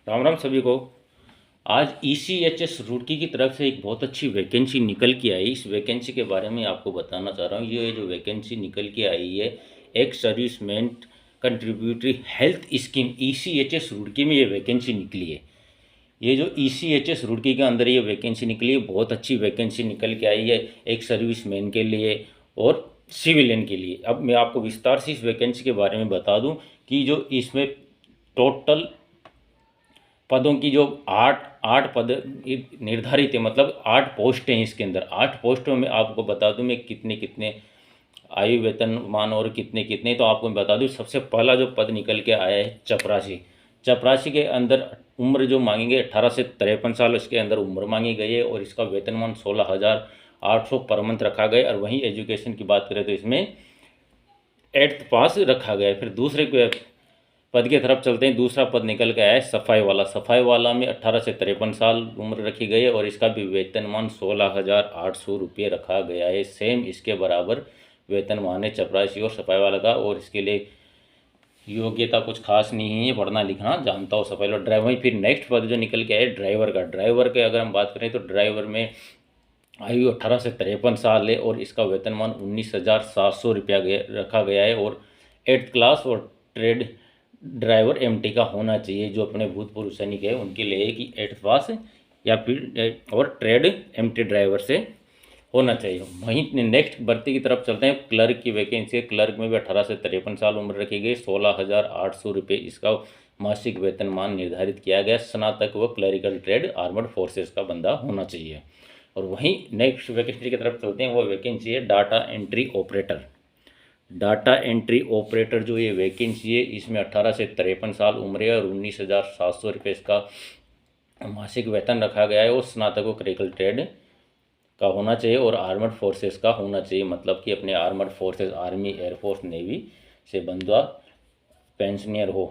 राम राम सभी को। आज ECHS रुड़की की तरफ से एक बहुत अच्छी वैकेंसी निकल के आई। इस वैकेंसी के बारे में आपको बताना चाह रहा हूँ। ये जो वैकेंसी निकल के आई है, एक serviceman contributory health scheme ECHS Roorkee में ये वैकेंसी निकली है। ये जो ECHS रुड़की के अंदर ये वैकेंसी निकली है, बहुत अच्छी वैकेंसी निकल के आई है एक सर्विसमैन के लिए और सिविलियन के लिए। अब मैं आपको विस्तार से इस वैकेंसी के बारे में बता दूं कि जो इसमें टोटल पदों की जो आठ आठ पद निर्धारित है, मतलब 8 पोस्ट हैं इसके अंदर। 8 पोस्टों में आपको बता दूं मैं कितने कितने आयु वेतनमान और कितने कितने, तो आपको मैं बता दूं सबसे पहला जो पद निकल के आया है चपरासी। चपरासी के अंदर उम्र जो मांगेंगे 18 से 53 साल इसके अंदर उम्र मांगी गई है और इसका वेतनमान 16,800 पर मंथ रखा गया। और वहीं एजुकेशन की बात करें तो इसमें 8th पास रखा गया है। फिर दूसरे पद की तरफ चलते हैं। दूसरा पद निकल के आया है सफाई वाला। सफाई वाला में 18 से 53 साल उम्र रखी गई है और इसका भी वेतनमान 16,800 रुपये रखा गया है। सेम इसके बराबर वेतनमान है चपरासी और सफाई वाला का। और इसके लिए योग्यता कुछ खास नहीं है, पढ़ना लिखना जानता हो सफाई वाला। ड्राइवर फिर नेक्स्ट पद जो निकल के आया है ड्राइवर का। ड्राइवर के अगर हम बात करें तो ड्राइवर में आयु 18 से 53 साल है और इसका वेतनमान 19,700 रुपया रखा गया है। और 8th क्लास और ट्रेड ड्राइवर MT का होना चाहिए। जो अपने भूतपूर्व सैनिक है उनके लिए कि 8th पास या फिर और ट्रेड MT ड्राइवर से होना चाहिए। वहीं नेक्स्ट भर्ती की तरफ चलते हैं। क्लर्क की वैकेंसी है। क्लर्क में भी 18 से 53 साल उम्र रखी गई। 16,800 रुपये इसका मासिक वेतनमान निर्धारित किया गया। स्नातक व क्लरिकल ट्रेड आर्मड फोर्सेस का बंदा होना चाहिए। और वहीं नेक्स्ट वैकेंसी की तरफ चलते हैं। वो वैकेंसी है data entry operator. Data entry operator जो ये वैकेंसी है इसमें 18 से 53 साल उम्र है और 19,700 रुपये इसका मासिक वेतन रखा गया है। और स्नातक व क्लरिकल ट्रेड का होना चाहिए और आर्मड फोर्सेस का होना चाहिए, मतलब कि अपने armed forces army air force navy से बंदा पेंशनियर हो।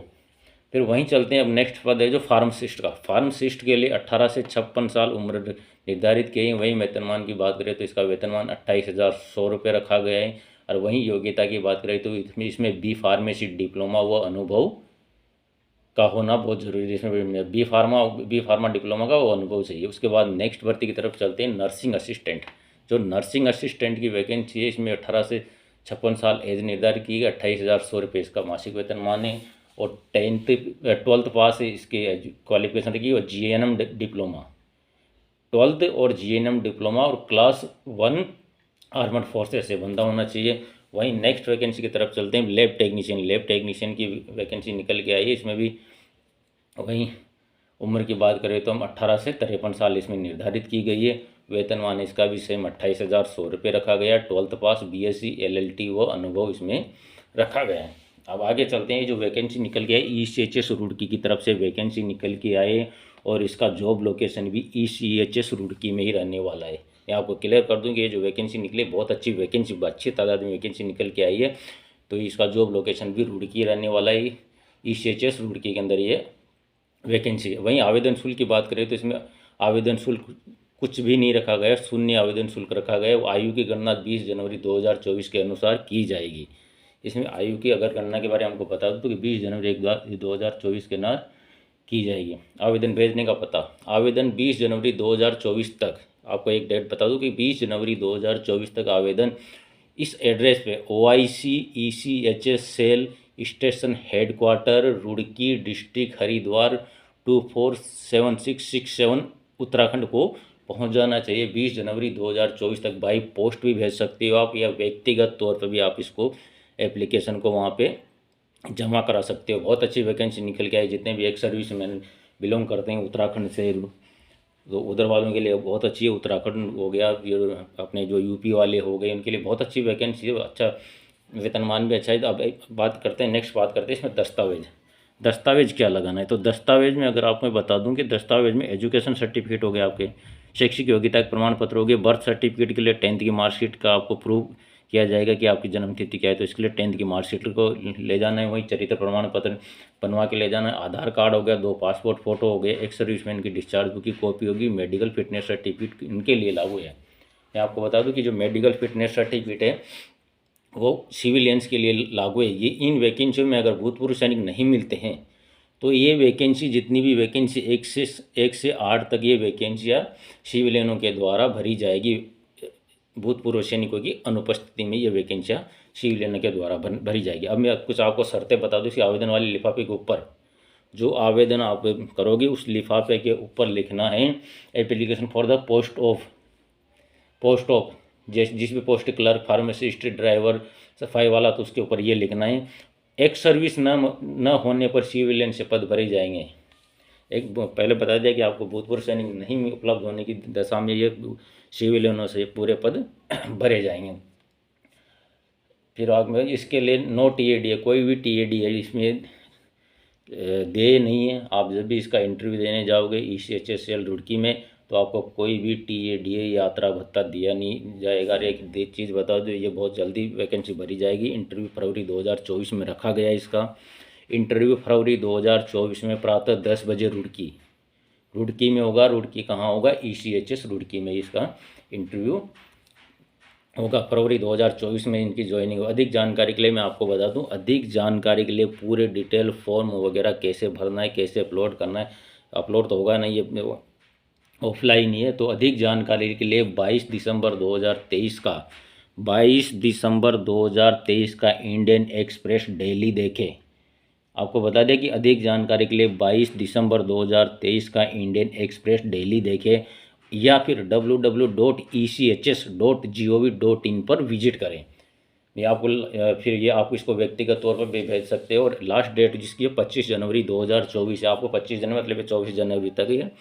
फिर वहीं चलते हैं। अब नेक्स्ट पद है जो फार्मासिस्ट का। फार्मासिस्ट के लिए 18 से 56 साल उम्र निर्धारित किए हैं। वहीं वेतनमान की बात करें तो इसका वेतनमान 28,100 रुपये रखा गया है। और वहीं योग्यता की बात करें तो इसमें B फार्मेसी डिप्लोमा व अनुभव का होना बहुत ज़रूरी है। इसमें बी फार्मा डिप्लोमा का वो अनुभव चाहिए। उसके बाद नेक्स्ट भर्ती की तरफ चलते हैं। Nursing assistant. जो नर्सिंग असिस्टेंट की वैकेंसी है इसमें 18 से 56 साल एज निर्धारित की गई। 28,100 रुपये इसका मासिक वेतनमान है। और 12th पास है इसके क्वालिफिकेशन की और GNM डिप्लोमा। 12th और GNM डिप्लोमा और क्लास 1 आर्मड फोर्सेस से बंदा होना चाहिए। वहीं नेक्स्ट वैकेंसी की तरफ चलते हैं। Lab technician. लैब टेक्नीशियन की वैकेंसी निकल के आई है। इसमें भी वहीं उम्र की बात करें तो हम 18 से 53 साल इसमें निर्धारित की गई है। वेतनमान इसका भी सेम 28,100 रुपये रखा गया। 12th पास BSc LLT व अनुभव इसमें रखा गया है। अब आगे चलते हैं। जो वैकेंसी निकल के आई ECHS रुड़की की तरफ से वैकेंसी निकल के आए और इसका जॉब लोकेशन भी ECHS रुड़की में ही रहने वाला है। मैं आपको क्लियर कर दूं कि ये जो वैकेंसी निकली बहुत अच्छी वैकेंसी, अच्छी तादाद में वैकेंसी निकल के आई है। तो इसका जॉब लोकेशन भी रुड़की रहने वाला है। ECHS रुड़की के अंदर ये वैकेंसी है। वहीं आवेदन शुल्क की बात करें तो इसमें आवेदन शुल्क कुछ भी नहीं रखा गया, शून्य आवेदन शुल्क रखा गया है। आयु की गणना 20 जनवरी 2024 के अनुसार की जाएगी। इसमें आयु की अगर गणना के बारे में आपको बता दूं तो कि 20 जनवरी 2024 के अनुसार की जाएगी। आवेदन भेजने का पता, आवेदन 20 जनवरी 2024 तक। आपको एक डेट बता दूं कि 20 जनवरी 2024 तक आवेदन इस एड्रेस पे OIC ECHS cell station headquarter Roorkee district Haridwar 247667 Uttarakhand को पहुंच जाना चाहिए। 20 जनवरी 2024 तक बाई पोस्ट भी भेज सकते हो आप या व्यक्तिगत तौर पर भी आप इसको एप्लीकेशन को वहाँ पे जमा करा सकते हो। बहुत अच्छी वैकेंसी निकल के आई। जितने भी एक सर्विस मैन बिलोंग करते हैं उत्तराखंड से तो उधर वालों के लिए बहुत अच्छी है। उत्तराखंड हो गया, ये अपने जो UP वाले हो गए उनके लिए बहुत अच्छी वैकेंसी है। अच्छा वेतनमान भी अच्छा है। तो अब बात करते हैं, नेक्स्ट बात करते हैं इसमें दस्तावेज। दस्तावेज क्या लगाना है? तो दस्तावेज में अगर आपको मैं बता दूं कि दस्तावेज में एजुकेशन सर्टिफिकेट हो गया, आपके शैक्षिक योग्यता के प्रमाण पत्र हो गए। बर्थ सर्टिफिकेट के लिए 10th की मार्कशीट का आपको प्रूव किया जाएगा कि आपकी जन्म तिथि क्या है, तो इसके लिए 10th की मार्कशीट को ले जाना है। वहीं चरित्र प्रमाण पत्र बनवा के ले जाना है। आधार कार्ड हो गया, 2 पासपोर्ट फ़ोटो हो गए, एक सर्विसमैन की डिस्चार्ज बुक की कॉपी होगी। मेडिकल फिटनेस सर्टिफिकेट इनके लिए लागू है। मैं आपको बता दूं कि जो मेडिकल फिटनेस सर्टिफिकेट है वो सिविलियंस के लिए लागू है। ये इन वैकेंसियों में अगर भूतपूर्व सैनिक नहीं मिलते हैं तो ये वैकेंसी, जितनी भी वैकेंसी 1 से 8 तक ये वैकेंसियाँ सिविलियनों के द्वारा भरी जाएगी। भूतपूर्व सैनिकों की अनुपस्थिति में ये वैकेंसियाँ सिविलियनों के द्वारा भरी जाएगी। अब मैं कुछ आपको शर्तें बता दूँ। इसके आवेदन वाले लिफाफे के ऊपर जो आवेदन आप करोगे उस लिफाफे के ऊपर लिखना है application for the post of जिस भी पोस्ट, क्लर्क, फार्मासिस्ट, ड्राइवर, सफाई वाला, तो उसके ऊपर ये लिखना है एक्स सर्विस न होने पर सिविलियन से पद भरे जाएंगे। एक पहले बता दिया कि आपको भूतपूर्व सैनिक नहीं उपलब्ध होने की दशा में ये सिविलियनों से पूरे पद भरे जाएंगे। फिर आगे इसके लिए नो TAD है, कोई भी TAD है इसमें दे नहीं है। आप जब भी इसका इंटरव्यू देने जाओगे ECHSL रुड़की में तो आपको कोई भी TAD यात्रा भत्ता दिया नहीं जाएगा। एक चीज़ बता दो, ये बहुत जल्दी वैकेंसी भरी जाएगी। इंटरव्यू फरवरी 2024 में रखा गया है। इसका इंटरव्यू फरवरी 2024 में प्रातः 10 बजे रुड़की में होगा। रुड़की कहाँ होगा? ECHS रुड़की में इसका इंटरव्यू होगा। फरवरी 2024 में इनकी ज्वाइनिंग हो। अधिक जानकारी के लिए मैं आपको बता दूं, अधिक जानकारी के लिए पूरे डिटेल फॉर्म वगैरह कैसे भरना है, कैसे अपलोड करना है, अपलोड तो होगा नहीं, ये ऑफलाइन ही है। तो अधिक जानकारी के लिए 22 दिसंबर 2023 का इंडियन एक्सप्रेस डेली देखें। आपको बता दें कि अधिक जानकारी के लिए 22 दिसंबर 2023 का इंडियन एक्सप्रेस डेली देखें या फिर www.echs.gov.in पर विजिट करें। ये आपको फिर ये आप इसको व्यक्तिगत तौर पर भी भेज सकते हो। और लास्ट डेट जिसकी है 25 जनवरी 2024 है। आपको 25 जनवरी मतलब 24 जनवरी तक ये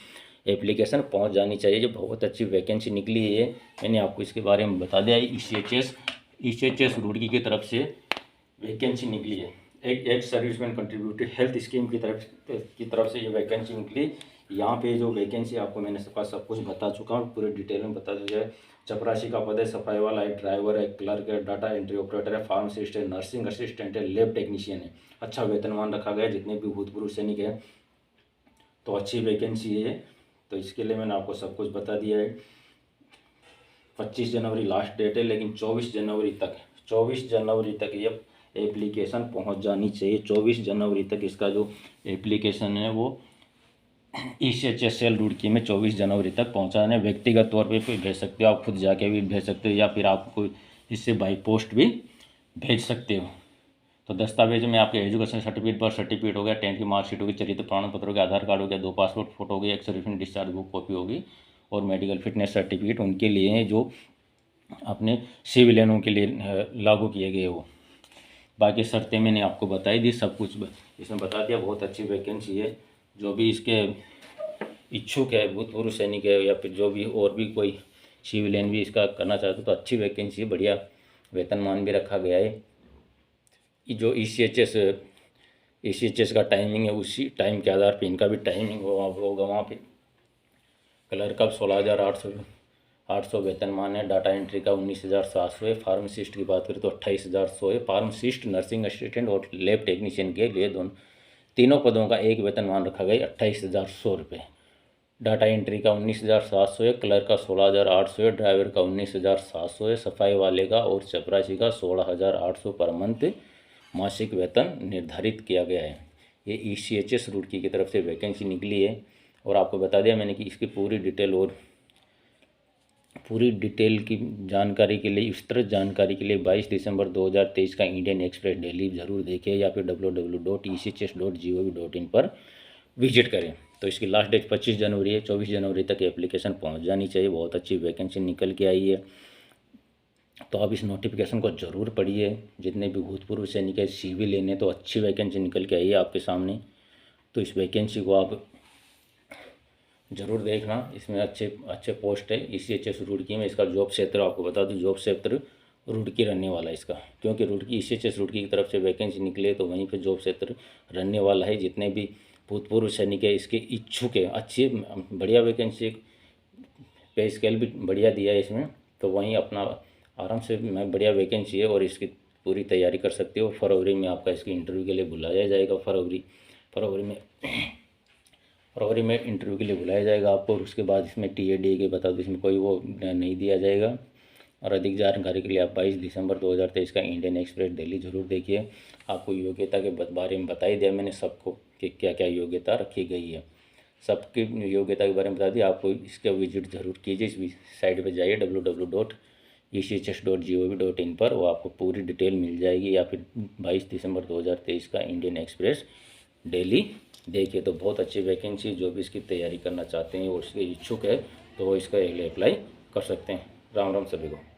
एप्लीकेशन पहुंच जानी चाहिए। जो बहुत अच्छी वैकेंसी निकली है ये, मैंने आपको इसके बारे में बता दिया। ECHS रुड़की की तरफ से वैकेंसी निकली है। एक सर्विसमैन कंट्रीब्यूटेड हेल्थ स्कीम की तरफ से ये वैकेंसी निकली। यहाँ पे जो वैकेंसी आपको मैंने सब कुछ बता चुका हूँ, पूरे डिटेल में बता दिया है। चपरासी का पद है, सफाई वाला है, ड्राइवर है, क्लर्क है, डाटा एंट्री ऑपरेटर है, फार्मासिस्ट है, नर्सिंग असिस्टेंट है, लैब टेक्नीशियन है। अच्छा वेतनमान रखा गया है। जितने भी भूतपूर्व सैनिक है तो अच्छी वैकेंसी है। तो इसके लिए मैंने आपको सब कुछ बता दिया है। 25 जनवरी लास्ट डेट है, लेकिन 24 जनवरी तक ये एप्लीकेशन पहुंच जानी चाहिए। 24 जनवरी तक इसका जो एप्लीकेशन है वो ECHSL रुड़की में 24 जनवरी तक पहुंचाने। व्यक्तिगत तौर पे भी भेज सकते हो, आप खुद जाके भी भेज सकते हो, या फिर आपको इससे बाई पोस्ट भी भेज सकते हो। तो दस्तावेज में आपके एजुकेशन सर्टिफिकेट, बर्थ सर्टिफिकेट हो गया, 10th की मार्कशीट होगी, चरित्र प्रमाण पत्र हो गया, आधार कार्ड हो गया, 2 पासपोर्ट फोटो हो गई, एक सर्विस डिस्चार्ज बुक कॉपी होगी और मेडिकल फिटनेस सर्टिफिकेट उनके लिए हैं जो अपने सिविलियनों के लिए लागू किए गए हो। बाकी शर्तें मैंने आपको बताई दी, सब कुछ इसमें बता दिया। बहुत अच्छी वैकेंसी है। जो भी इसके इच्छुक है, भूतपूर्व सैनिक है, या फिर जो भी और भी कोई सिविलियन भी इसका करना चाहते हो तो अच्छी वैकेंसी है। बढ़िया वेतनमान भी रखा गया है। जो ECHS का टाइमिंग है उसी टाइम के आधार पर इनका भी टाइमिंग होगा। वहाँ पे क्लर्क का 16,800 वेतनमान है। डाटा एंट्री का 19,700 है। फार्मासिस्ट की बात करें तो 28,100 है। फार्मासिस्ट, नर्सिंग असिस्टेंट और लैब टेक्नीशियन के लिए तीनों पदों का एक वेतनमान रखा गया 28,100 रुपये। डाटा एंट्री का 19,700 है। क्लर्क का 16,800 है। ड्राइवर का 19,700 है। सफाई वाले का और चपरासी का 16,800 पर मंथ मासिक वेतन निर्धारित किया गया है। ये ECHS रुड़की की तरफ से वैकेंसी निकली है। और आपको बता दिया मैंने कि इसकी पूरी डिटेल की जानकारी के लिए, विस्तृत जानकारी के लिए 22 दिसंबर 2023 का इंडियन एक्सप्रेस डेली ज़रूर देखें या फिर www.echs.gov.in पर विजिट करें। तो इसकी लास्ट डेट 25 जनवरी है। 24 जनवरी तक एप्लीकेशन पहुंच जानी चाहिए। बहुत अच्छी वैकेंसी निकल के आई है। तो आप इस नोटिफिकेशन को ज़रूर पढ़िए। जितने भी भूतपूर्व सैनिक है, सिविलियन है, तो अच्छी वैकेंसी निकल के आई है आपके सामने। तो इस वैकेंसी को आप ज़रूर देखना। इसमें अच्छे पोस्ट है। ECHS रुड़की में इसका जॉब क्षेत्र आपको बता दूं, जॉब क्षेत्र रुड़की रहने वाला है इसका, क्योंकि ECHS रुड़की की तरफ से वैकेंसी निकले तो वहीं पे जॉब क्षेत्र रहने वाला है। जितने भी भूतपूर्व सैनिक है इसके इच्छुक है, अच्छी बढ़िया वैकेंसी, पे स्केल भी बढ़िया दिया है इसमें। तो वहीं अपना आराम से बढ़िया वैकेंसी है और इसकी पूरी तैयारी कर सकते हो। फरवरी में आपका इसकी इंटरव्यू के लिए बुलाया जाएगा। फरवरी में इंटरव्यू के लिए बुलाया जाएगा आपको। और उसके बाद इसमें TAD के बता दो, इसमें कोई वो नहीं दिया जाएगा। और अधिक जानकारी के लिए आप 22 दिसंबर 2023 का इंडियन एक्सप्रेस दिल्ली जरूर देखिए। आपको योग्यता के बारे में बता ही दिया मैंने सबको कि क्या क्या योग्यता रखी गई है, सबकी योग्यता के बारे में बता दिया। आपको इसका विजिट जरूर कीजिए, इस साइट पर जाइए www.ecchs.gov.in पर, वो आपको पूरी डिटेल मिल जाएगी। या फिर 22 दिसंबर 2023 का इंडियन एक्सप्रेस डेली देखिए। तो बहुत अच्छी वैकेंसी, जो भी इसकी तैयारी करना चाहते हैं और इसके इच्छुक है तो वो इसका अप्लाई कर सकते हैं। राम राम सभी को।